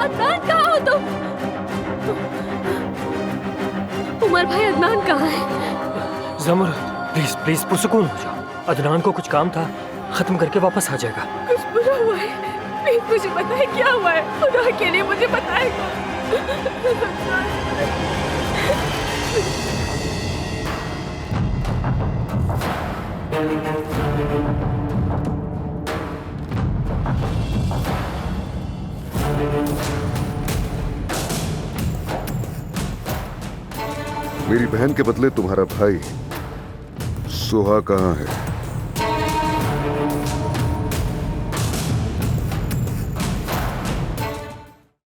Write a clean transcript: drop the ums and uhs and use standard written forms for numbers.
अदनान कहाँ हो तुम? उमर भाई अदनान कहाँ है? ज़मर प्लीज प्लीज पुरसुकून हो जाओ। अदनान को कुछ काम था, खत्म करके वापस आ जाएगा। कुछ बुरा हुआ है? प्लीज मुझे बताए क्या हुआ है, खुदा के लिए मुझे बताए। मेरी बहन के बदले तुम्हारा भाई सुहा कहाँ है?